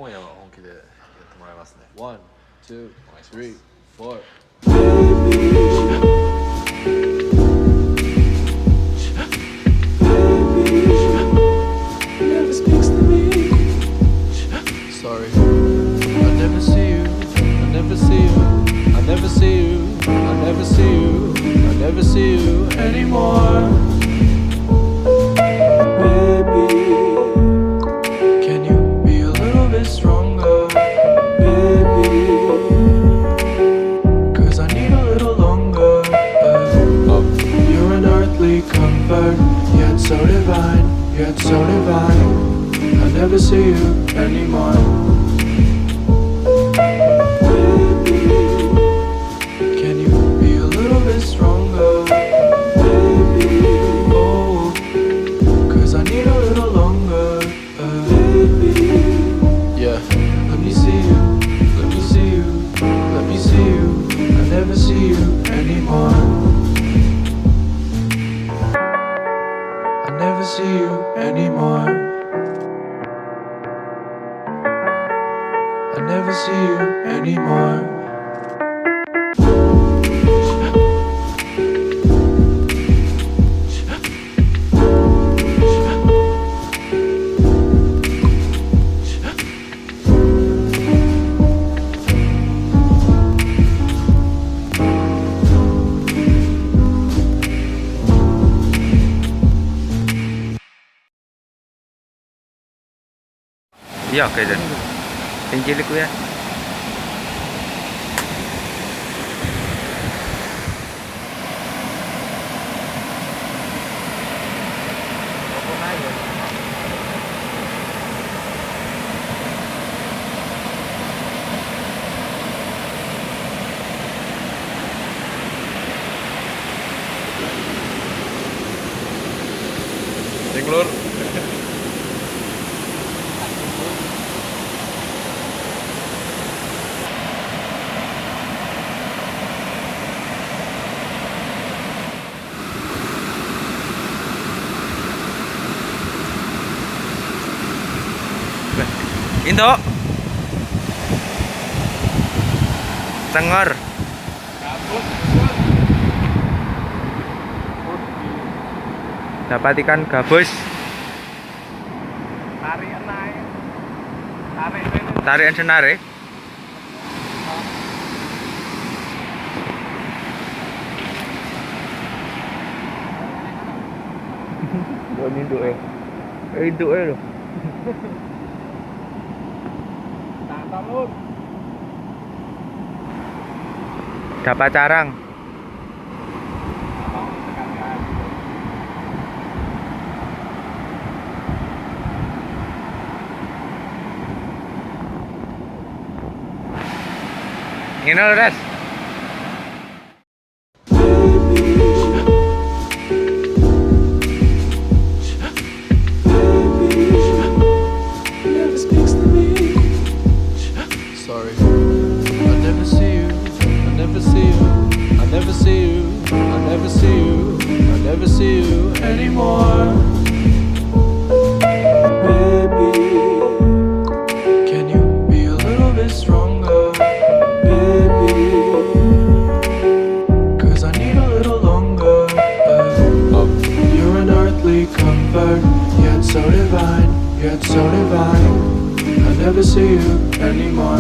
今夜は本気でやってもらいますね。1、2、3、4。Sorry, I never see you, I never see you, I never see you, I never see you, I never see you anymore. Baby, can you be a little bit stronger? Baby, 'cause I need a little longer. You're an earthly comfort, yet so divine, yet so divine. I never see you anymore. Baby, can you be a little bit stronger? Baby, oh, 'cause I need a little longer. Baby, yeah. Let me see you, let me see you, let me see you. I never see you anymore. I never see you anymore. I never see you anymore. Iya, oke deh. Yang cilik ku ya. Denglur. Indo. Cengor. Dapat ikan gabus. Tarian senare. Ini doe. Doe loh. Dapat carang. Ini loh, Res. Sorry, I never see you, I never see you, I never see you, I never see you, I never see you anymore. Baby, can you be a little bit stronger? Baby, 'cause I need a little longer. You're an earthly comfort, yet so divine, yet so divine. I never see you anymore.